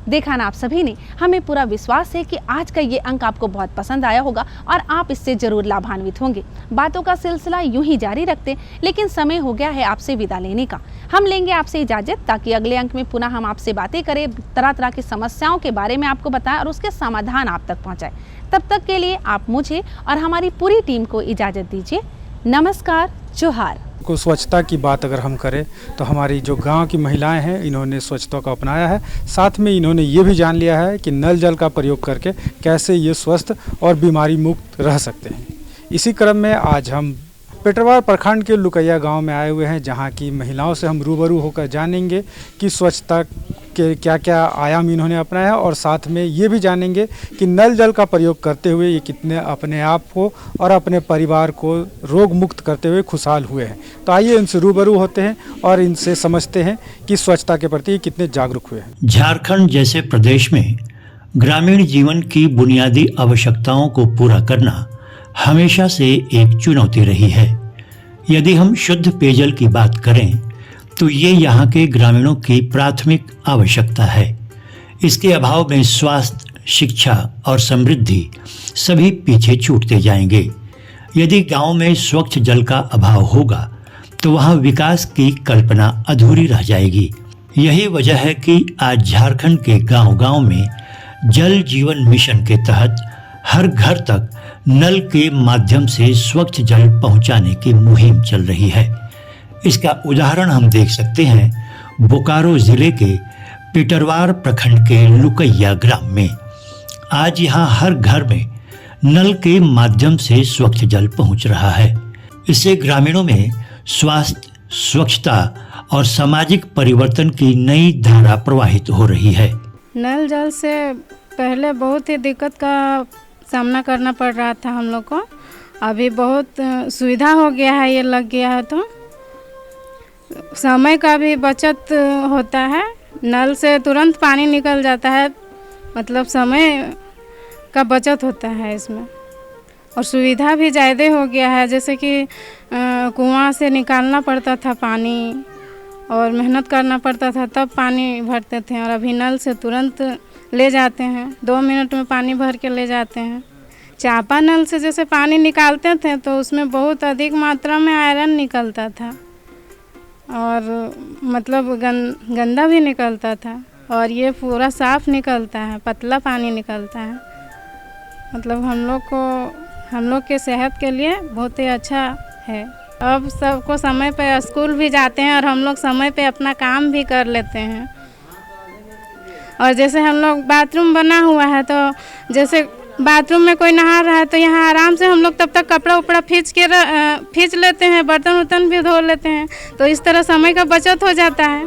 देखा ना आप सभी ने, हमें पूरा विश्वास है कि आज का ये अंक आपको बहुत पसंद आया होगा और आप इससे जरूर लाभान्वित होंगे। बातों का सिलसिला यूं ही जारी रखते, लेकिन समय हो गया है आपसे विदा लेने का। हम लेंगे आपसे इजाजत ताकि अगले अंक में पुनः हम आपसे बातें करें, तरह तरह की समस्याओं के बारे में आपको बताएं और उसके समाधान आप तक पहुंचाएं। तब तक के लिए आप मुझे और हमारी पूरी टीम को इजाजत दीजिए। नमस्कार, जोहार। को स्वच्छता की बात अगर हम करें तो हमारी जो गांव की महिलाएं हैं, इन्होंने स्वच्छता को अपनाया है। साथ में इन्होंने ये भी जान लिया है कि नल जल का प्रयोग करके कैसे ये स्वस्थ और बीमारी मुक्त रह सकते हैं। इसी क्रम में आज हम पेटरवार प्रखंड के लुकैया गांव में आए हुए हैं, जहां की महिलाओं से हम रूबरू होकर जानेंगे कि स्वच्छता के क्या क्या आयाम इन्होंने अपनाया और साथ में ये भी जानेंगे कि नल जल का प्रयोग करते हुए ये कितने अपने आप को और अपने परिवार को रोग मुक्त करते हुए खुशहाल हुए हैं। तो आइए इनसे रूबरू होते हैं और इनसे समझते हैं कि स्वच्छता के प्रति कितने जागरूक हुए हैं। झारखंड जैसे प्रदेश में ग्रामीण जीवन की बुनियादी आवश्यकताओं को पूरा करना हमेशा से एक चुनौती रही है। यदि हम शुद्ध पेयजल की बात करें तो ये यहाँ के ग्रामीणों की प्राथमिक आवश्यकता है। इसके अभाव में स्वास्थ्य, शिक्षा और समृद्धि सभी पीछे छूटते जाएंगे। यदि गांव में स्वच्छ जल का अभाव होगा तो वहाँ विकास की कल्पना अधूरी रह जाएगी। यही वजह है कि आज झारखंड के गांव-गांव में जल जीवन मिशन के तहत हर घर तक नल के माध्यम से स्वच्छ जल पहुंचाने की मुहिम चल रही है। इसका उदाहरण हम देख सकते हैं बोकारो जिले के पेटरवार प्रखंड के लुकैया ग्राम में। आज यहाँ हर घर में नल के माध्यम से स्वच्छ जल पहुंच रहा है। इससे ग्रामीणों में स्वास्थ्य, स्वच्छता और सामाजिक परिवर्तन की नई धारा प्रवाहित हो रही है। नल जल से पहले बहुत ही दिक्कत का सामना करना पड़ रहा था हम लोग को। अभी बहुत सुविधा हो गया है, ये लग गया है तो समय का भी बचत होता है। नल से तुरंत पानी निकल जाता है, मतलब समय का बचत होता है इसमें। और सुविधा भी ज़्यादा हो गया है, जैसे कि कुआं से निकालना पड़ता था पानी और मेहनत करना पड़ता था, तब पानी भरते थे। और अभी नल से तुरंत ले जाते हैं, 2 मिनट में पानी भर के ले जाते हैं। चापा नल से जैसे पानी निकालते थे तो उसमें बहुत अधिक मात्रा में आयरन निकलता था और मतलब गंदा भी निकलता था। और ये पूरा साफ़ निकलता है, पतला पानी निकलता है। मतलब हम लोग के सेहत के लिए बहुत ही अच्छा है। अब सबको समय पे स्कूल भी जाते हैं और हम लोग समय पे अपना काम भी कर लेते हैं। और जैसे हम लोग बाथरूम बना हुआ है तो जैसे बाथरूम में कोई नहा रहा है तो यहाँ आराम से हम लोग तब तक कपड़ा उपड़ा खींच लेते हैं, बर्तन वर्तन भी धो लेते हैं। तो इस तरह समय का बचत हो जाता है,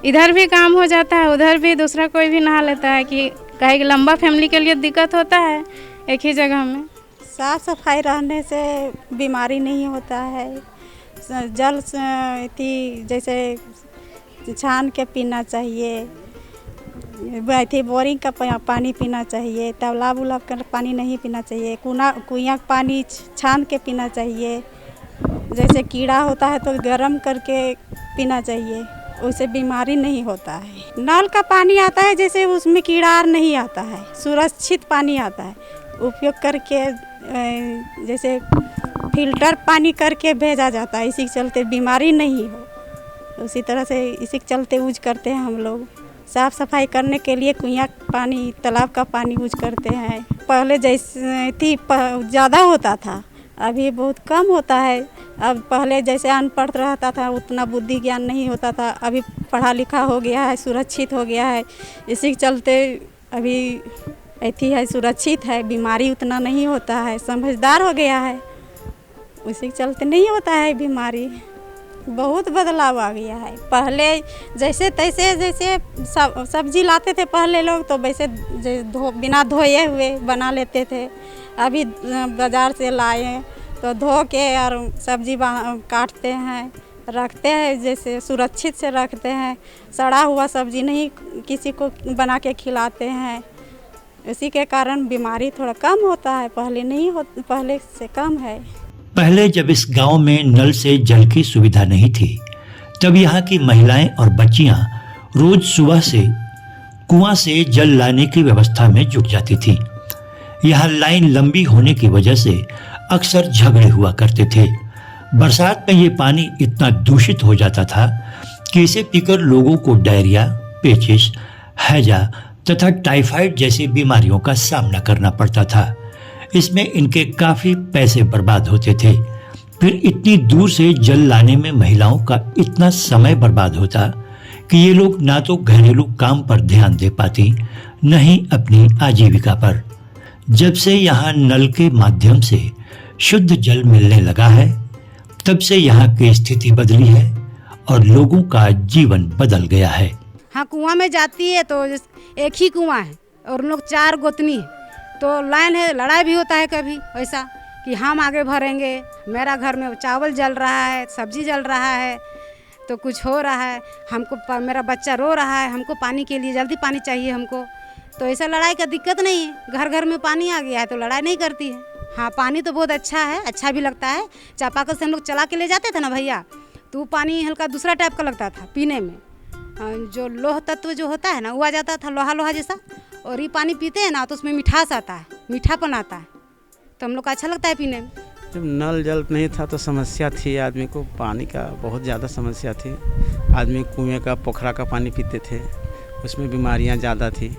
इधर भी काम हो जाता है, उधर भी दूसरा कोई भी नहा लेता है। कि कहीं लंबा फैमिली के लिए दिक्कत होता है एक ही जगह में। साफ़ सफाई रहने से बीमारी नहीं होता है। जल जैसे छान के पीना चाहिए, बोरिंग का पानी पीना चाहिए, तालाब उलाब का पानी नहीं पीना चाहिए, कुआं का पानी छान के पीना चाहिए। जैसे कीड़ा होता है तो गर्म करके पीना चाहिए, उससे बीमारी नहीं होता है। नल का पानी आता है जैसे उसमें कीड़ा नहीं आता है, सुरक्षित पानी आता है। उपयोग करके जैसे फिल्टर पानी करके भेजा जाता है, इसी के चलते बीमारी नहीं हो। उसी तरह से इसी के चलते यूज करते हैं हम लोग। साफ़ सफाई करने के लिए कुआं का पानी, तालाब का पानी यूज करते हैं। पहले जैसे थी ज़्यादा होता था, अभी बहुत कम होता है। अब पहले जैसे अनपढ़ रहता था उतना बुद्धि ज्ञान नहीं होता था, अभी पढ़ा लिखा हो गया है, सुरक्षित हो गया है। इसी के चलते अभी ऐसी है, सुरक्षित है, बीमारी उतना नहीं होता है, समझदार हो गया है। उसी के चलते नहीं होता है बीमारी। बहुत बदलाव आ गया है। पहले जैसे सब्जी लाते थे पहले लोग तो वैसे बिना धोए हुए बना लेते थे। अभी बाज़ार से लाए तो धो के और सब्जी काटते हैं, रखते हैं, जैसे सुरक्षित से रखते हैं। सड़ा हुआ सब्जी नहीं किसी को बना के खिलाते हैं। इसी के कारण बीमारी थोड़ा कम होता है, पहले से कम है। पहले जब इस गांव में नल से जल की सुविधा नहीं थी, तब यहाँ की महिलाएं और बच्चियां रोज सुबह से कुआं से जल लाने की व्यवस्था में जुट जाती थी। यहाँ लाइन लंबी होने की वजह से अक्सर झगड़े हुआ करते थे। बरसात में ये पानी इतना दूषित हो जाता था कि इसे पीकर लोगों को डायरिया, पेचिश, हैजा तथा टाइफाइड जैसी बीमारियों का सामना करना पड़ता था। इसमें इनके काफी पैसे बर्बाद होते थे। फिर इतनी दूर से जल लाने में महिलाओं का इतना समय बर्बाद होता कि ये लोग ना तो घरेलू काम पर ध्यान दे पाती, न ही अपनी आजीविका पर। जब से यहाँ नल के माध्यम से शुद्ध जल मिलने लगा है, तब से यहाँ की स्थिति बदली है और लोगों का जीवन बदल गया है। हाँ, कुआं में जाती है तो एक ही कुआं है और उन लोग 4 गोतनी है, तो लाइन है, लड़ाई भी होता है कभी ऐसा कि हम आगे भरेंगे, मेरा घर में चावल जल रहा है, सब्जी जल रहा है, तो कुछ हो रहा है, हमको मेरा बच्चा रो रहा है, हमको पानी के लिए जल्दी पानी चाहिए हमको। तो ऐसा लड़ाई का दिक्कत नहीं है, घर घर में पानी आ गया है तो लड़ाई नहीं करती है। हाँ, पानी तो बहुत अच्छा है, अच्छा भी लगता है। चापाकल से हम लोग चला के ले जाते थे ना भैया, तो पानी हल्का दूसरा टाइप का लगता था पीने में। जो लोह तत्व जो होता है ना वो आ जाता था, लोहा लोहा जैसा। और ये पानी पीते हैं ना तो उसमें मिठास आता है, मीठापन आता है, तो हम लोग को अच्छा लगता है पीने में। जब नल जल नहीं था तो समस्या थी, आदमी को पानी का बहुत ज़्यादा समस्या थी। आदमी कुएं का, पोखरा का पानी पीते थे, उसमें बीमारियां ज़्यादा थी,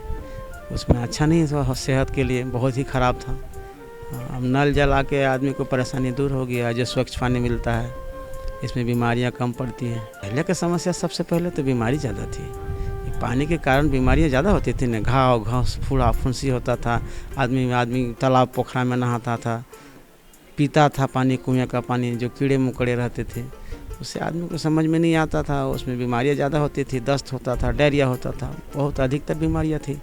उसमें अच्छा नहीं था, सेहत के लिए बहुत ही ख़राब था। अब नल जल आके आदमी को परेशानी दूर हो गया, जो स्वच्छ पानी मिलता है, इसमें बीमारियां कम पड़ती हैं। पहले की समस्या सबसे पहले तो बीमारी ज़्यादा थी, पानी के कारण बीमारियां ज़्यादा होती थी ना, घाव फूड़ा फुंसी होता था। आदमी तालाब पोखरा में नहाता था, पीता था पानी, कुएं का पानी, जो कीड़े मकोड़े रहते थे, उससे आदमी को समझ में नहीं आता था, उसमें बीमारियां ज़्यादा होती थी, दस्त होता था, डायरिया होता था, बहुत अधिकतर बीमारियां थी।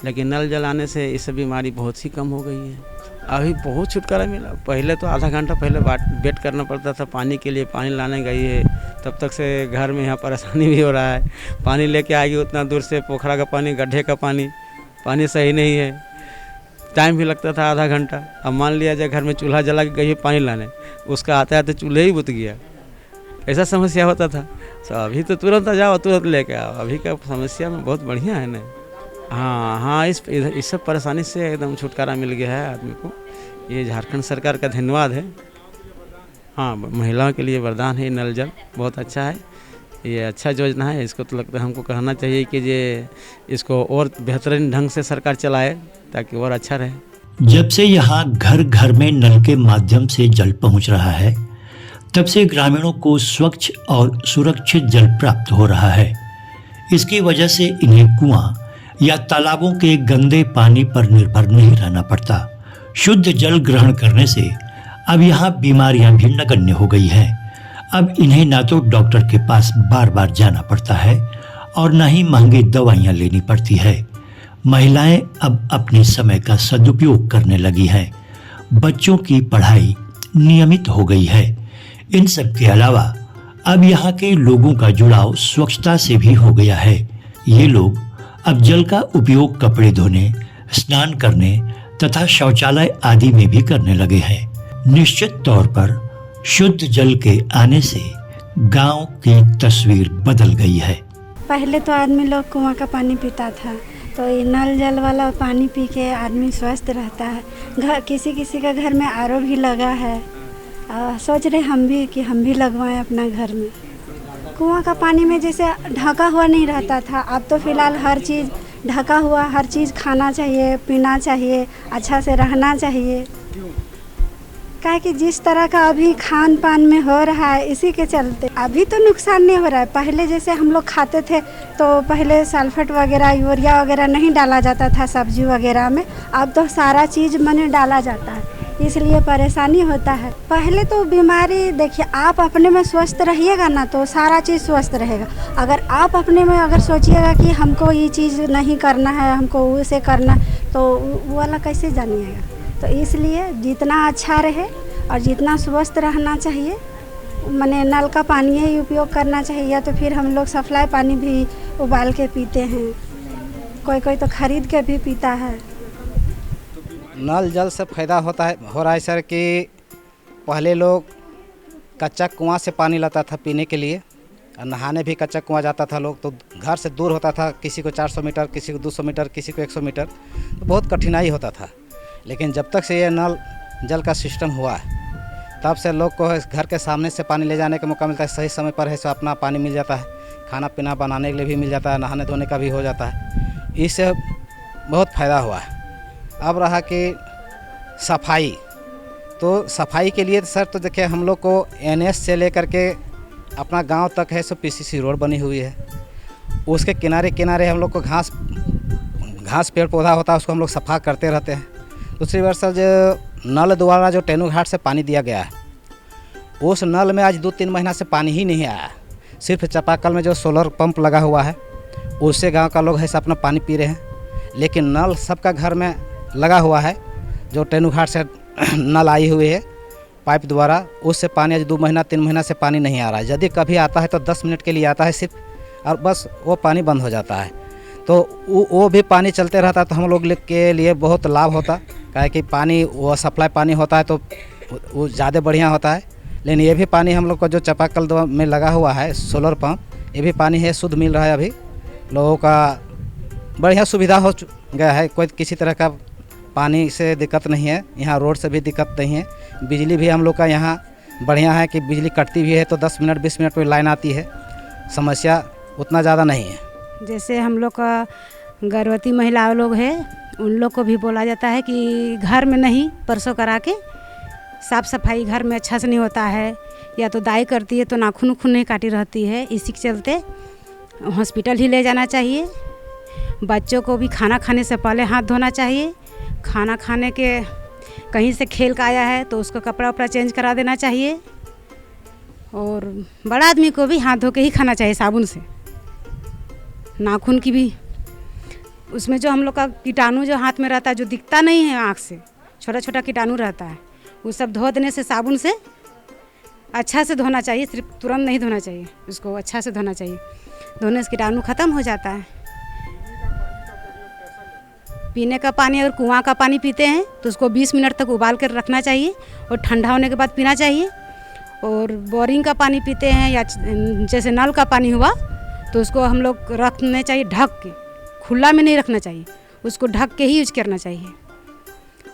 लेकिन नल जल आने से ये सब बीमारी बहुत ही कम हो गई है। अभी बहुत छुटकारा मिला। पहले तो आधा घंटा पहले वेट करना पड़ता था पानी के लिए, पानी लाने गई है तब तक से घर में यहाँ परेशानी भी हो रहा है, पानी लेके आएगी उतना दूर से, पोखरा का पानी, गड्ढे का पानी सही नहीं है, टाइम भी लगता था आधा घंटा। अब मान लिया जाए घर में चूल्हा जला के गई है पानी लाने, उसका आते आते चूल्हे ही बुझ गया, ऐसा समस्या होता था। तो अभी तो तुरंत आ जाओ, तुरंत लेके आओ, अभी का समस्या में बहुत बढ़िया है ना। हाँ, इस सब परेशानी से एकदम छुटकारा मिल गया है आदमी को। ये झारखंड सरकार का धन्यवाद है। हाँ, महिलाओं के लिए वरदान है नल जल, बहुत अच्छा है, ये अच्छा योजना है। इसको तो लगता है हमको कहना चाहिए कि ये इसको और बेहतरीन ढंग से सरकार चलाए ताकि और अच्छा रहे। जब से यहाँ घर घर में नल के माध्यम से जल पहुँच रहा है, तब से ग्रामीणों को स्वच्छ और सुरक्षित जल प्राप्त हो रहा है। इसकी वजह से इन्हें कुआं या तालाबों के गंदे पानी पर निर्भर नहीं रहना पड़ता। शुद्ध जल ग्रहण करने से अब यहाँ बीमारियां भी नगण्य हो गई हैं। अब इन्हें ना तो डॉक्टर के पास बार बार जाना पड़ता है और न ही महंगी दवाइयां लेनी पड़ती है। महिलाएं अब अपने समय का सदुपयोग करने लगी हैं। बच्चों की पढ़ाई नियमित हो गई है। इन सब के अलावा अब यहाँ के लोगों का जुड़ाव स्वच्छता से भी हो गया है। ये लोग अब जल का उपयोग कपड़े धोने, स्नान करने तथा शौचालय आदि में भी करने लगे हैं। निश्चित तौर पर शुद्ध जल के आने से गांव की तस्वीर बदल गई है। पहले तो आदमी लोग कुआं का पानी पीता था, तो ये नल जल वाला पानी पी के आदमी स्वस्थ रहता है। घर किसी का घर में आरओ भी लगा है। सोच रहे हम भी लगवाएं अपना घर में। कुआं का पानी में जैसे ढका हुआ नहीं रहता था, अब तो फिलहाल हर चीज़ ढका हुआ, हर चीज़ खाना चाहिए, पीना चाहिए, अच्छा से रहना चाहिए। क्या कि जिस तरह का अभी खान पान में हो रहा है, इसी के चलते अभी तो नुकसान नहीं हो रहा है। पहले जैसे हम लोग खाते थे तो पहले सल्फेट वगैरह, यूरिया वगैरह नहीं डाला जाता था सब्जी वगैरह में, अब तो सारा चीज़ मैंने डाला जाता है, इसलिए परेशानी होता है। पहले तो बीमारी देखिए, आप अपने में स्वस्थ रहिएगा ना तो सारा चीज़ स्वस्थ रहेगा। अगर आप अपने में अगर सोचिएगा कि हमको ये चीज़ नहीं करना है, हमको उसे करना, तो वो वाला कैसे जानिएगा। तो इसलिए जितना अच्छा रहे और जितना स्वस्थ रहना चाहिए, मैंने नल का पानी ही उपयोग करना चाहिए, या तो फिर हम लोग सप्लाई पानी भी उबाल के पीते हैं, कोई तो खरीद के भी पीता है। नल जल से फ़ायदा हो रहा है सर कि पहले लोग कच्चा कुआं से पानी लाता था पीने के लिए, और नहाने भी कच्चा कुआं जाता था लोग, तो घर से दूर होता था, किसी को 400 मीटर, किसी को 200 मीटर, किसी को 100 मीटर, तो बहुत कठिनाई होता था। लेकिन जब तक से ये नल जल का सिस्टम हुआ है तब से लोग को घर के सामने से पानी ले जाने का मौका मिलता है, सही समय पर है सो अपना पानी मिल जाता है, खाना पीना बनाने के लिए भी मिल जाता है, नहाने धोने का भी हो जाता है। इससे बहुत फ़ायदा हुआ है। अब रहा कि सफाई, तो सफाई के लिए सर तो देखिए हम लोग को NS से लेकर के अपना गांव तक है सो PCC रोड बनी हुई है, उसके किनारे किनारे हम लोग को घास पेड़ पौधा होता है, उसको हम लोग सफा करते रहते हैं। दूसरी बार सर जो नल द्वारा जो टेनू घाट से पानी दिया गया है, उस नल में आज 2-3 महीना से पानी ही नहीं आया। सिर्फ चापाकल में जो सोलर पंप लगा हुआ है उससे गांव का लोग है से अपना पानी पी रहे हैं। लेकिन नल सबका घर में लगा हुआ है, जो टेनू घाट से नल आई हुई है पाइप द्वारा, उससे पानी आज 2 महीना 3 महीना से पानी नहीं आ रहा है। यदि कभी आता है तो 10 मिनट के लिए आता है सिर्फ, और बस वो पानी बंद हो जाता है। तो वो भी पानी चलते रहता है तो हम लोग के लिए बहुत लाभ होता, काहे कि पानी वो सप्लाई पानी होता है तो वो ज़्यादा बढ़िया होता है। लेकिन ये भी पानी हम लोग को जो चापाकल में लगा हुआ है सोलर पंप, ये भी पानी है शुद्ध मिल रहा है। अभी लोगों का बढ़िया सुविधा हो गया है, कोई किसी तरह का पानी से दिक्कत नहीं है, यहाँ रोड से भी दिक्कत नहीं है। बिजली भी हम लोग का यहाँ बढ़िया है कि बिजली कटती भी है तो 10 मिनट 20 मिनट में लाइन आती है, समस्या उतना ज़्यादा नहीं है। जैसे हम लोग का गर्भवती महिलाएं लोग हैं, उन लोग को भी बोला जाता है कि घर में नहीं परसों करा के साफ़ सफाई घर में अच्छा से नहीं होता है, या तो दाई करती है तो नाखून उखून नहीं काटी रहती है, इसी के चलते हॉस्पिटल ही ले जाना चाहिए। बच्चों को भी खाना खाने से पहले हाथ धोना चाहिए। खाना खाने के कहीं से खेल का आया है तो उसको कपड़ा उपड़ा चेंज करा देना चाहिए। और बड़ा आदमी को भी हाथ धो के ही खाना चाहिए साबुन से। नाखून की भी उसमें जो हम लोग का कीटाणु जो हाथ में रहता है, जो दिखता नहीं है आँख से, छोटा छोटा कीटाणु रहता है, वो सब धो देने से साबुन से अच्छा से धोना चाहिए, सिर्फ तुरंत नहीं धोना चाहिए, उसको अच्छा से धोना चाहिए। धोने से कीटाणु ख़त्म हो जाता है। पीने का पानी अगर कुआं का पानी पीते हैं तो उसको 20 मिनट तक उबाल कर रखना चाहिए और ठंडा होने के बाद पीना चाहिए। और बोरिंग का पानी पीते हैं या जैसे नल का पानी हुआ तो उसको हम लोग रखने चाहिए ढक के, खुला में नहीं रखना चाहिए, उसको ढक के ही यूज करना चाहिए।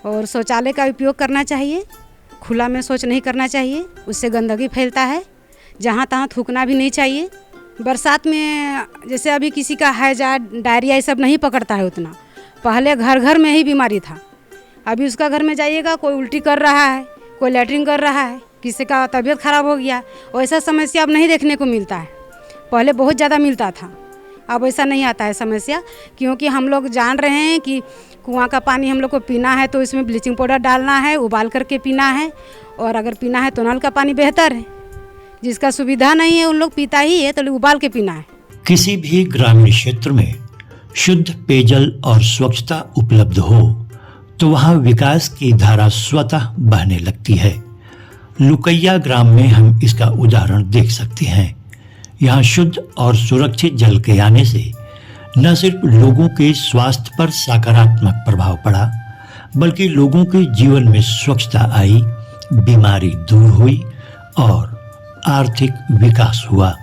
और शौचालय का उपयोग करना चाहिए, खुला में शौच नहीं करना चाहिए, उससे गंदगी फैलता है। जहाँ तहाँ थूकना भी नहीं चाहिए। बरसात में जैसे अभी किसी का हैजा डायरिया ये सब नहीं पकड़ता है उतना, पहले घर घर में ही बीमारी था। अभी उसका घर में जाइएगा, कोई उल्टी कर रहा है, कोई लैट्रिन कर रहा है, किसी का तबीयत ख़राब हो गया, वैसा समस्या अब नहीं देखने को मिलता है। पहले बहुत ज़्यादा मिलता था, अब ऐसा नहीं आता है समस्या, क्योंकि हम लोग जान रहे हैं कि कुआं का पानी हम लोग को पीना है तो इसमें ब्लीचिंग पाउडर डालना है, उबाल करके पीना है, और अगर पीना है तो नल का पानी बेहतर है। जिसका सुविधा नहीं है उन लोग पीता ही है तो उबाल के पीना है। किसी भी ग्रामीण क्षेत्र में शुद्ध पेयजल और स्वच्छता उपलब्ध हो तो वहाँ विकास की धारा स्वतः बहने लगती है। लुकैया ग्राम में हम इसका उदाहरण देख सकते हैं। यहाँ शुद्ध और सुरक्षित जल के आने से न सिर्फ लोगों के स्वास्थ्य पर सकारात्मक प्रभाव पड़ा, बल्कि लोगों के जीवन में स्वच्छता आई, बीमारी दूर हुई और आर्थिक विकास हुआ।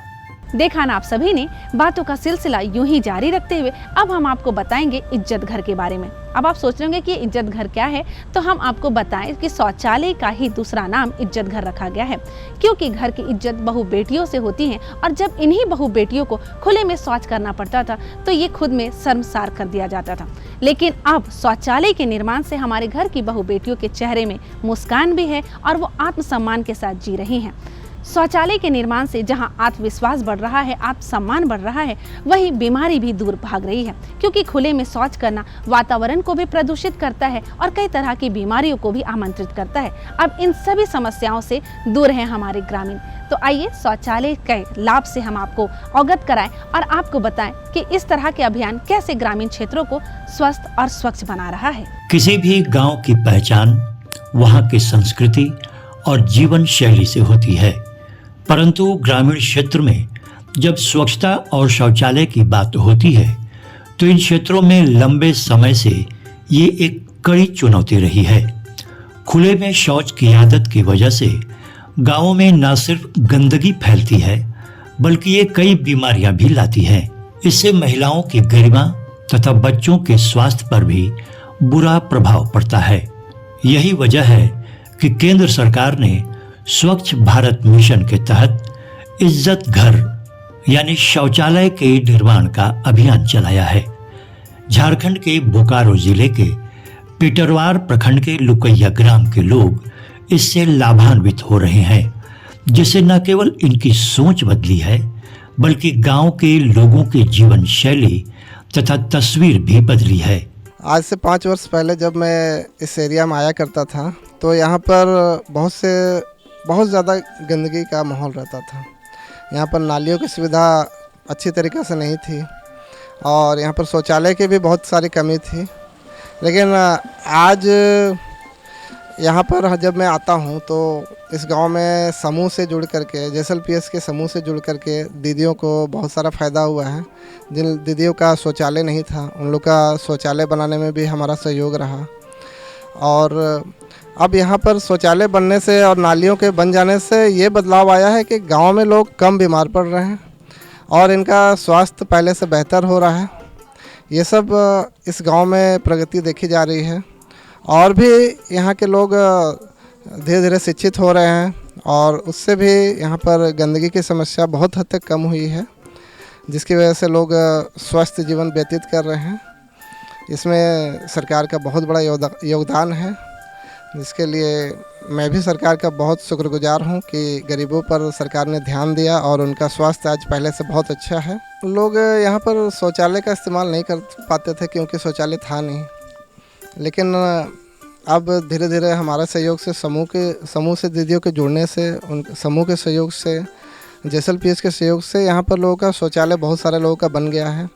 देखा ना आप सभी ने, बातों का सिलसिला यूं ही जारी रखते हुए अब हम आपको बताएंगे इज्जत घर के बारे में। अब आप सोच रहे होंगे कि इज्जत घर क्या है, तो हम आपको बताएं कि शौचालय का ही दूसरा नाम इज्जत घर रखा गया है, क्योंकि घर की इज्जत बहू बेटियों से होती है। और जब इन्हीं बहू बेटियों को खुले में शौच करना पड़ता था तो ये खुद में शर्मसार कर दिया जाता था। लेकिन अब शौचालय के निर्माण से हमारे घर की बहू बेटियों के चेहरे में मुस्कान भी है और वो आत्मसम्मान के साथ जी रही हैं। शौचालय के निर्माण से जहां आत्मविश्वास बढ़ रहा है, आत्मसम्मान बढ़ रहा है, वहीं बीमारी भी दूर भाग रही है, क्योंकि खुले में शौच करना वातावरण को भी प्रदूषित करता है और कई तरह की बीमारियों को भी आमंत्रित करता है। अब इन सभी समस्याओं से दूर हैं हमारे ग्रामीण। तो आइए शौचालय के लाभ से हम आपको अवगत कराएं और आपको बताएं कि इस तरह के अभियान कैसे ग्रामीण क्षेत्रों को स्वस्थ और स्वच्छ बना रहा है। किसी भी गांव की पहचान वहां की संस्कृति और जीवन शैली से होती है, परंतु ग्रामीण क्षेत्र में जब स्वच्छता और शौचालय की बात होती है तो इन क्षेत्रों में लंबे समय से ये एक कड़ी चुनौती रही है। खुले में शौच की आदत की वजह से गांवों में न सिर्फ गंदगी फैलती है, बल्कि ये कई बीमारियां भी लाती है। इससे महिलाओं की गरिमा तथा बच्चों के स्वास्थ्य पर भी बुरा प्रभाव पड़ता है। यही वजह है कि केंद्र सरकार ने स्वच्छ भारत मिशन के तहत इज्जत घर यानी शौचालय के निर्माण का अभियान चलाया है। झारखंड के बोकारो जिले के पिटरवार प्रखंड के लुकैया ग्राम के लोग इससे लाभान्वित हो रहे हैं, जिससे न केवल इनकी सोच बदली है बल्कि गांव के लोगों की जीवन शैली तथा तस्वीर भी बदली है। आज से 5 वर्ष पहले जब मैं इस एरिया में आया करता था तो यहाँ पर बहुत ज़्यादा गंदगी का माहौल रहता था। यहाँ पर नालियों की सुविधा अच्छी तरीके से नहीं थी और यहाँ पर शौचालय की भी बहुत सारी कमी थी। लेकिन आज यहाँ पर जब मैं आता हूँ तो इस गांव में समूह से जुड़ करके JSLPS के समूह से जुड़ करके दीदियों को बहुत सारा फ़ायदा हुआ है। जिन दीदियों का शौचालय नहीं था उन लोग का शौचालय बनाने में भी हमारा सहयोग रहा और अब यहाँ पर शौचालय बनने से और नालियों के बन जाने से ये बदलाव आया है कि गांव में लोग कम बीमार पड़ रहे हैं और इनका स्वास्थ्य पहले से बेहतर हो रहा है। ये सब इस गांव में प्रगति देखी जा रही है और भी यहाँ के लोग धीरे धीरे शिक्षित हो रहे हैं और उससे भी यहाँ पर गंदगी की समस्या बहुत हद तक कम हुई है, जिसकी वजह से लोग स्वस्थ जीवन व्यतीत कर रहे हैं। इसमें सरकार का बहुत बड़ा योगदान है, जिसके लिए मैं भी सरकार का बहुत शुक्रगुजार हूँ कि गरीबों पर सरकार ने ध्यान दिया और उनका स्वास्थ्य आज पहले से बहुत अच्छा है। लोग यहाँ पर शौचालय का इस्तेमाल नहीं कर पाते थे क्योंकि शौचालय था नहीं, लेकिन अब धीरे धीरे हमारा सहयोग से समूह से दीदियों के जुड़ने से उन समूह के सहयोग से JSLPS के सहयोग से यहाँ पर लोगों का शौचालय बहुत सारे लोगों का बन गया है।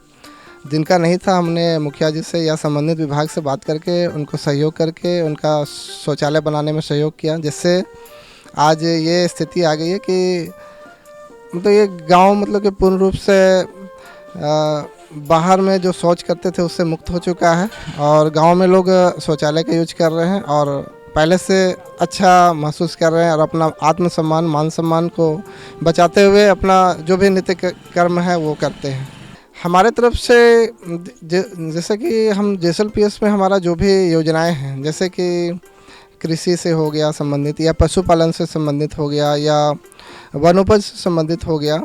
जिनका नहीं था हमने मुखिया जी से या संबंधित विभाग से बात करके उनको सहयोग करके उनका शौचालय बनाने में सहयोग किया, जिससे आज ये स्थिति आ गई है कि मतलब ये गांव मतलब कि पूर्ण रूप से बाहर में जो शौच करते थे उससे मुक्त हो चुका है और गांव में लोग शौचालय का यूज कर रहे हैं और पहले से अच्छा महसूस कर रहे हैं और अपना आत्मसम्मान मान सम्मान को बचाते हुए अपना जो भी नित्य कर्म है वो करते हैं। हमारे तरफ से जैसे कि हम JSLPS में हमारा जो भी योजनाएं हैं, जैसे कि कृषि से हो गया संबंधित या पशुपालन से संबंधित हो गया या वनोपज से संबंधित हो गया,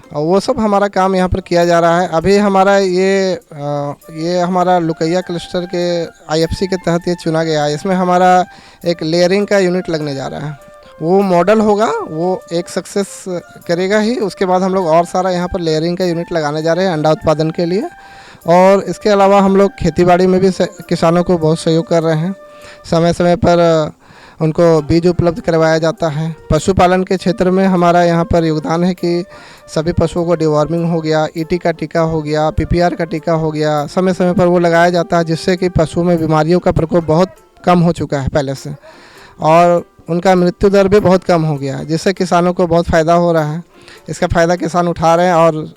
वो सब हमारा काम यहाँ पर किया जा रहा है। अभी हमारा ये हमारा लुकैया क्लस्टर के IFC के तहत ये चुना गया है। इसमें हमारा एक लेयरिंग का यूनिट लगने जा रहा है। वो मॉडल होगा, वो एक सक्सेस करेगा ही, उसके बाद हम लोग और सारा यहाँ पर लेयरिंग का यूनिट लगाने जा रहे हैं अंडा उत्पादन के लिए। और इसके अलावा हम लोग खेतीबाड़ी में भी किसानों को बहुत सहयोग कर रहे हैं। समय समय पर उनको बीज उपलब्ध करवाया जाता है। पशुपालन के क्षेत्र में हमारा यहाँ पर योगदान है कि सभी पशुओं को डिवॉर्मिंग हो गया, ET का टीका हो गया, PPR का टीका हो गया, समय समय पर वो लगाया जाता है, जिससे कि पशुओं में बीमारियों का प्रकोप बहुत कम हो चुका है पहले से और उनका मृत्यु दर भी बहुत कम हो गया है, जिससे किसानों को बहुत फ़ायदा हो रहा है। इसका फ़ायदा किसान उठा रहे हैं और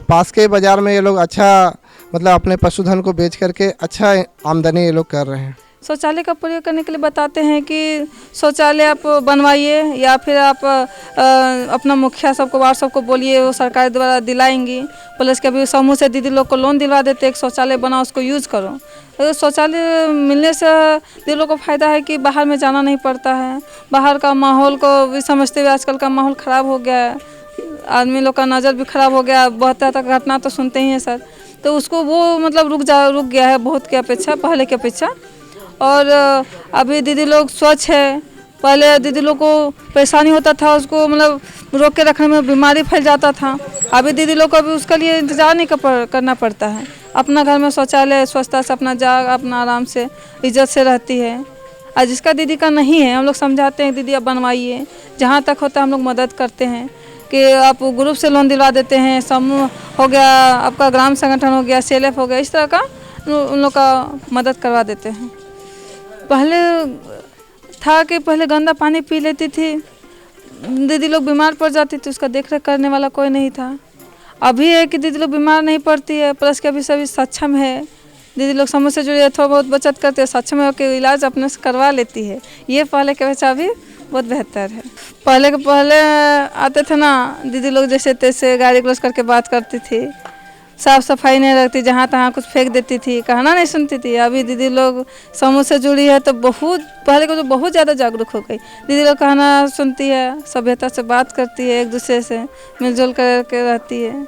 पास के बाज़ार में ये लोग अच्छा मतलब अपने पशुधन को बेच करके अच्छा आमदनी ये लोग कर रहे हैं। शौचालय का प्रयोग करने के लिए बताते हैं कि शौचालय आप बनवाइए या फिर आप अपना मुखिया सबको वार्ड सबको बोलिए, वो सरकार द्वारा दिलाएंगी। प्लस कभी समूह से दीदी लोग को लोन दिलवा देते, एक शौचालय बनाओ उसको यूज़ करो। तो शौचालय मिलने से दीदी लोग को फ़ायदा है कि बाहर में जाना नहीं पड़ता है। बाहर का माहौल को भी समझते हुए आजकल का माहौल ख़राब हो गया है, आदमी लोग का नज़र भी ख़राब हो गया। बहुत तक घटना तो सुनते ही हैं सर, तो उसको वो मतलब रुक गया है बहुत की अपेक्षा, पहले की अपेक्षा। और अभी दीदी लोग स्वच्छ है। पहले दीदी लोग को परेशानी होता था, उसको मतलब रोक के रखने में बीमारी फैल जाता था। अभी दीदी लोग को अभी उसके लिए इंतज़ार नहीं करना पड़ता है। अपना घर में शौचालय स्वच्छता से अपना अपना आराम से इज्जत से रहती है। और जिसका दीदी का नहीं है हम लोग समझाते हैं दीदी आप बनवाइए, जहाँ तक होता है हम लोग मदद करते हैं कि आप ग्रुप से लोन दिलवा देते हैं। समूह हो गया, आपका ग्राम संगठन हो गया, CLF हो गया, इस तरह का उन लोग का मदद करवा देते हैं। पहले था कि पहले गंदा पानी पी लेती थी, दीदी लोग बीमार पड़ जाती थी, उसका देख रेख करने वाला कोई नहीं था। अभी है कि दीदी लोग बीमार नहीं पड़ती है, प्लस के अभी सभी सक्षम है। दीदी लोग समूह से जुड़े थोड़ा बहुत बचत करते हैं, सक्षम होकर इलाज अपने से करवा लेती है। ये पहले के बच्चा अभी बहुत बेहतर है। पहले आते थे ना दीदी लोग, जैसे तैसे गाली गलौज करके बात करती थी, साफ सफाई नहीं रखती, जहाँ तहाँ कुछ फेंक देती थी, कहना नहीं सुनती थी। अभी दीदी लोग समूह से जुड़ी है तो बहुत, पहले को तो बहुत ज़्यादा जागरूक हो गई। दीदी लोग कहना सुनती है, सभ्यता से बात करती है, एक दूसरे से मिलजुल करके रहती है।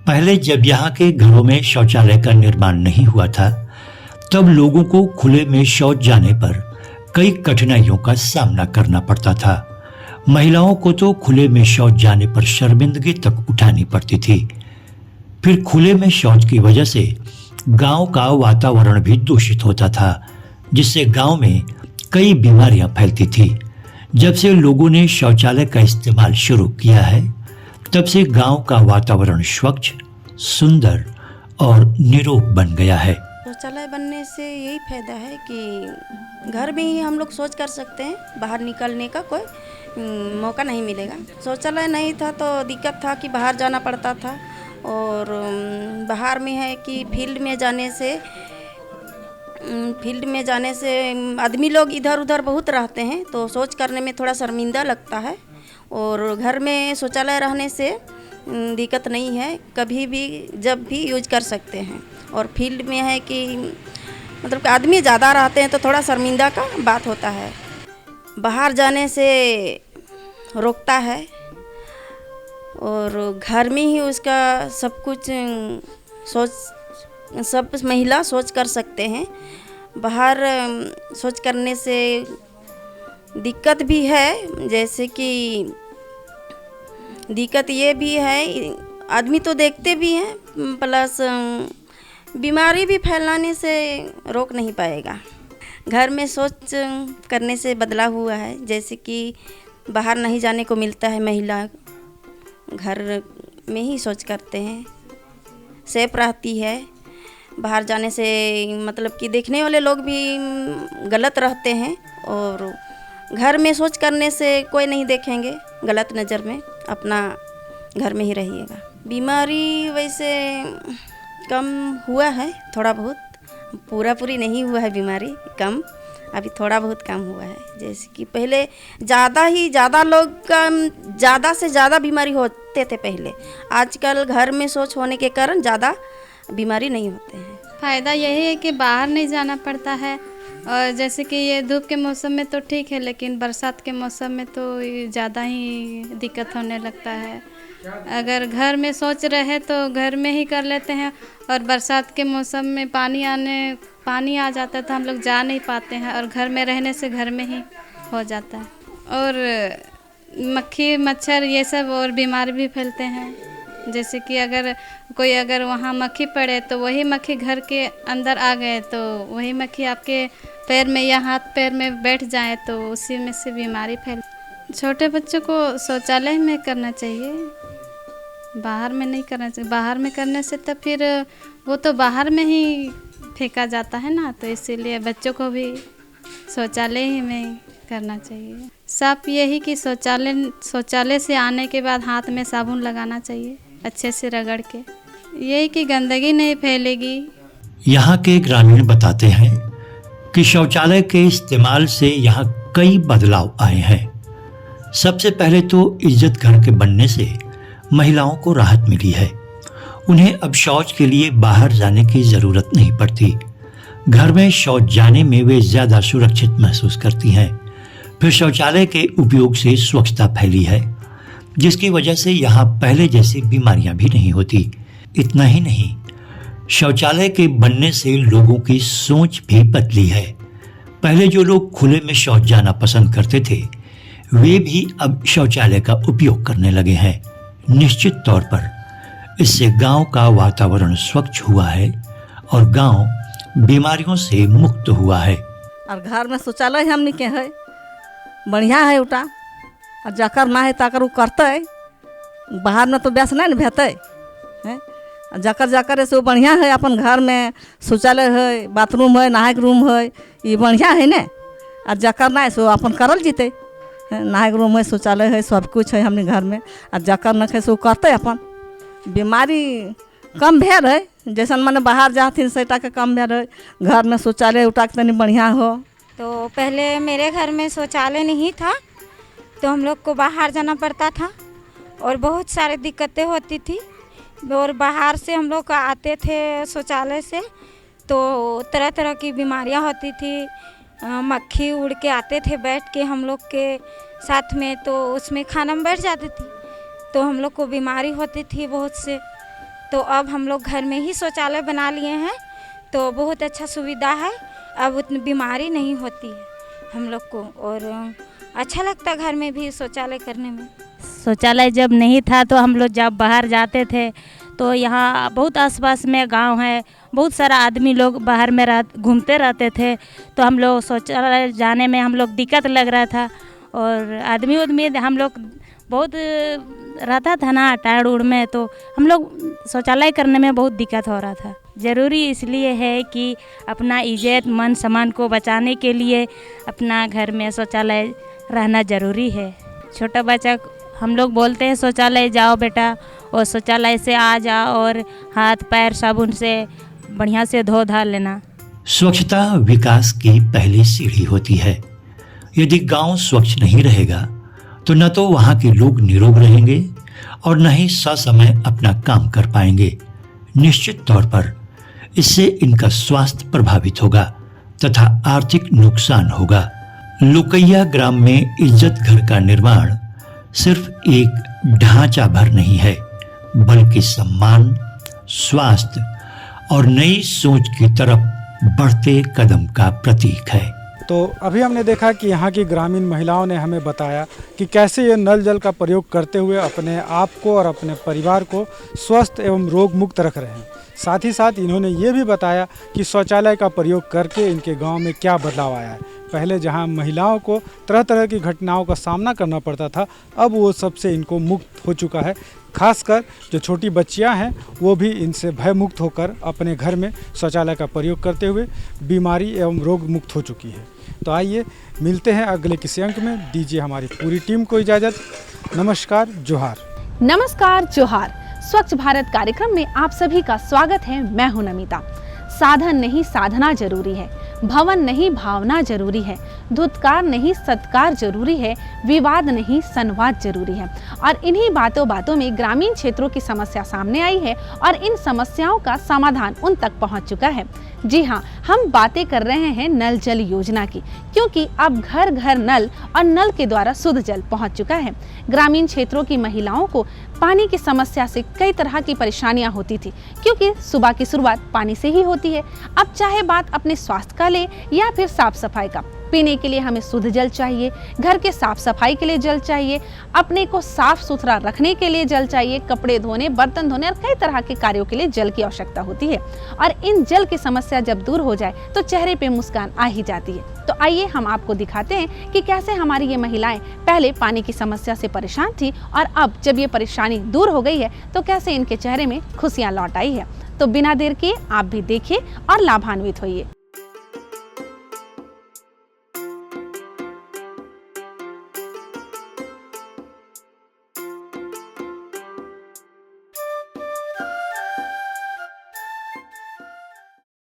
पहले जब यहाँ के घरों में शौचालय का निर्माण नहीं हुआ था, तब लोगों को खुले में शौच जाने पर कई कठिनाइयों का सामना करना पड़ता था। महिलाओं को तो खुले में शौच जाने पर शर्मिंदगी तक उठानी पड़ती थी। फिर खुले में शौच की वजह से गांव का वातावरण भी दूषित होता था, जिससे गांव में कई बीमारियां फैलती थी। जब से लोगों ने शौचालय का इस्तेमाल शुरू किया है, तब से गांव का वातावरण स्वच्छ, सुंदर और निरोग बन गया है। शौचालय बनने से यही फायदा है कि घर में ही हम लोग शौच कर सकते हैं, बाहर निकलने का कोई मौका नहीं मिलेगा। शौचालय नहीं था तो दिक्कत था कि बाहर जाना पड़ता था, और बाहर में है कि फील्ड में जाने से आदमी लोग इधर उधर बहुत रहते हैं, तो शौच करने में थोड़ा शर्मिंदा लगता है। और घर में शौचालय रहने से दिक्कत नहीं है, कभी भी जब भी यूज कर सकते हैं। और फील्ड में है कि मतलब कि आदमी ज़्यादा रहते हैं तो थोड़ा शर्मिंदा का बात होता है, बाहर जाने से रोकता है। और घर में ही उसका सब कुछ सब महिला सोच कर सकते हैं। बाहर सोच करने से दिक्कत भी है, जैसे कि दिक्कत ये भी है, आदमी तो देखते भी हैं, प्लस बीमारी भी फैलाने से रोक नहीं पाएगा। घर में सोच करने से बदलाव हुआ है, जैसे कि बाहर नहीं जाने को मिलता है, महिला घर में ही सोच करते हैं, सेफ रहती है। बाहर जाने से मतलब कि देखने वाले लोग भी गलत रहते हैं, और घर में सोच करने से कोई नहीं देखेंगे गलत नज़र में, अपना घर में ही रहिएगा। बीमारी वैसे कम हुआ है, थोड़ा बहुत, पूरी नहीं हुआ है बीमारी, कम अभी थोड़ा बहुत कम हुआ है। जैसे कि पहले ज़्यादा लोग का ज़्यादा से ज़्यादा बीमारी होते थे पहले, आजकल घर में शौच होने के कारण ज़्यादा बीमारी नहीं होते हैं। फ़ायदा यही है कि बाहर नहीं जाना पड़ता है, और जैसे कि ये धूप के मौसम में तो ठीक है, लेकिन बरसात के मौसम में तो ज़्यादा ही दिक्कत होने लगता है। अगर घर में सोच रहे तो घर में ही कर लेते हैं, और बरसात के मौसम में पानी आ जाता है तो हम लोग जा नहीं पाते हैं, और घर में रहने से घर में ही हो जाता है। और मक्खी मच्छर ये सब और बीमारी भी फैलते हैं, जैसे कि अगर वहाँ मक्खी पड़े तो वही मक्खी घर के अंदर आ गए तो वही मक्खी आपके पैर में या हाथ पैर में बैठ जाए तो उसी में से बीमारी फैल। छोटे बच्चों को शौचालय में करना चाहिए, बाहर में नहीं करना चाहिए। बाहर में करने से तो फिर वो तो बाहर में ही फेंका जाता है ना, तो इसीलिए बच्चों को भी शौचालय ही में करना चाहिए। सब यही कि शौचालय से आने के बाद हाथ में साबुन लगाना चाहिए, अच्छे से रगड़ के, यही कि गंदगी नहीं फैलेगी। यहाँ के ग्रामीण बताते हैं कि शौचालय के इस्तेमाल से यहाँ कई बदलाव आए हैं। सबसे पहले तो इज्जत घर के बनने से महिलाओं को राहत मिली है। उन्हें अब शौच के लिए बाहर जाने की जरूरत नहीं पड़ती। घर में शौच जाने में वे ज्यादा सुरक्षित महसूस करती हैं। फिर शौचालय के उपयोग से स्वच्छता फैली है, जिसकी वजह से यहाँ पहले जैसी बीमारियां भी नहीं होती। इतना ही नहीं, शौचालय के बनने से लोगों की सोच भी बदली है। पहले जो लोग खुले में शौच जाना पसंद करते थे, वे भी अब शौचालय का उपयोग करने लगे हैं। निश्चित तौर पर इससे गांव का वातावरण स्वच्छ हुआ है और गांव बीमारियों से मुक्त हुआ है। और घर में शौचालय हमने के है बढ़िया है उटा, और जाकर ना है ताकर वो करते, बाहर में तो ब्यास नहीं न भेते हैं। जाकर ऐसे वो बढ़िया है, अपन घर में शौचालय है, बाथरूम है, नहाए के रूम है, ये बढ़िया है ना। और जाकर ना सो अपन करल जीते, नहाए के रूम है, शौचालय है, सब कुछ है हमने घर में। और जाकर न खे सो करते, अपन बीमारी कम भेल है। जैसन मैंने बाहर जाती सेटा के कम भेल है, घर में शौचालय उठा के तनी बढ़िया हो। तो पहले मेरे घर में शौचालय नहीं था, तो हम लोग को बाहर जाना पड़ता था और बहुत सारी दिक्कतें होती थी। और बाहर से हम लोग आते थे शौचालय से तो तरह तरह की बीमारियां होती थी। मक्खी उड़ के आते थे बैठ के हम लोग के साथ में, तो उसमें खाना में बैठ जाती थी तो हम लोग को बीमारी होती थी बहुत से। तो अब हम लोग घर में ही शौचालय बना लिए हैं तो बहुत अच्छा सुविधा है, अब उतनी बीमारी नहीं होती है हम लोग को और अच्छा लगता घर में भी शौचालय करने में। शौचालय जब नहीं था तो हम लोग जब बाहर जाते थे तो यहाँ बहुत आसपास में गांव है, बहुत सारा आदमी लोग बाहर में घूमते रहते थे तो हम लोग शौचालय जाने में हम लोग दिक्कत लग रहा था और आदमी हम लोग बहुत रहता था ना टाड़ उड़ में, तो हम लोग शौचालय करने में बहुत दिक्कत हो रहा था। ज़रूरी इसलिए है कि अपना इज्जत मान सम्मान को बचाने के लिए अपना घर में शौचालय रहना ज़रूरी है। छोटा बच्चा हम लोग बोलते हैं शौचालय जाओ बेटा, और शौचालय से आ जाओ और हाथ पैर साबुन से बढ़िया से धो धा लेना। स्वच्छता विकास की पहली सीढ़ी होती है। यदि गांव स्वच्छ नहीं रहेगा तो न तो वहां के लोग निरोग रहेंगे और न ही ससमय अपना काम कर पाएंगे। निश्चित तौर पर इससे इनका स्वास्थ्य प्रभावित होगा तथा आर्थिक नुकसान होगा। लुकैया ग्राम में इज्जत घर का निर्माण सिर्फ एक ढांचा भर नहीं है, बल्कि सम्मान, स्वास्थ्य और नई सोच की तरफ बढ़ते कदम का प्रतीक है। तो अभी हमने देखा कि यहाँ की ग्रामीण महिलाओं ने हमें बताया कि कैसे ये नल जल का प्रयोग करते हुए अपने आप को और अपने परिवार को स्वस्थ एवं रोग मुक्त रख रहे हैं। साथ ही साथ इन्होंने ये भी बताया कि शौचालय का प्रयोग करके इनके गांव में क्या बदलाव आया है। पहले जहां महिलाओं को तरह तरह की घटनाओं का सामना करना पड़ता था, अब वो सबसे इनको मुक्त हो चुका है। खासकर जो छोटी बच्चियां हैं वो भी इनसे भय मुक्त होकर अपने घर में शौचालय का प्रयोग करते हुए बीमारी एवं रोग मुक्त हो चुकी है। तो आइए मिलते हैं अगले किसी अंक में। दीजिए हमारी पूरी टीम को इजाज़त। नमस्कार, जोहार। नमस्कार, जोहार। स्वच्छ भारत कार्यक्रम में आप सभी का स्वागत है। मैं हूं नमिता। साधन नहीं साधना जरूरी है, भवन नहीं भावना जरूरी है, धुतकार नहीं सत्कार जरूरी है, विवाद नहीं संवाद जरूरी है। और इन्हीं बातों में ग्रामीण क्षेत्रों की समस्या सामने आई है और इन समस्याओं का समाधान उन तक पहुंच चुका है। जी हाँ, हम बातें कर रहे हैं नल जल योजना की, क्योंकि अब घर घर नल और नल के द्वारा शुद्ध जल पहुंच चुका है। ग्रामीण क्षेत्रों की महिलाओं को पानी की समस्या से कई तरह की परेशानियां होती थी, क्योंकि सुबह की शुरुआत पानी से ही होती है। अब चाहे बात अपने स्वास्थ्य का ले या फिर साफ सफाई का, पीने के लिए हमें शुद्ध जल चाहिए, घर के साफ सफाई के लिए जल चाहिए, अपने को साफ सुथरा रखने के लिए जल चाहिए, कपड़े धोने, बर्तन धोने और कई तरह के कार्यों के लिए जल की आवश्यकता होती है। और इन जल की समस्या जब दूर हो जाए तो चेहरे पे मुस्कान आ ही जाती है। तो आइए हम आपको दिखाते हैं कि कैसे हमारी ये महिलाएं पहले पानी की समस्या से परेशान थी और अब जब ये परेशानी दूर हो गई है तो कैसे इनके चेहरे में खुशियां लौट आई है। तो बिना देर किए आप भी देखिए और लाभान्वित होइए।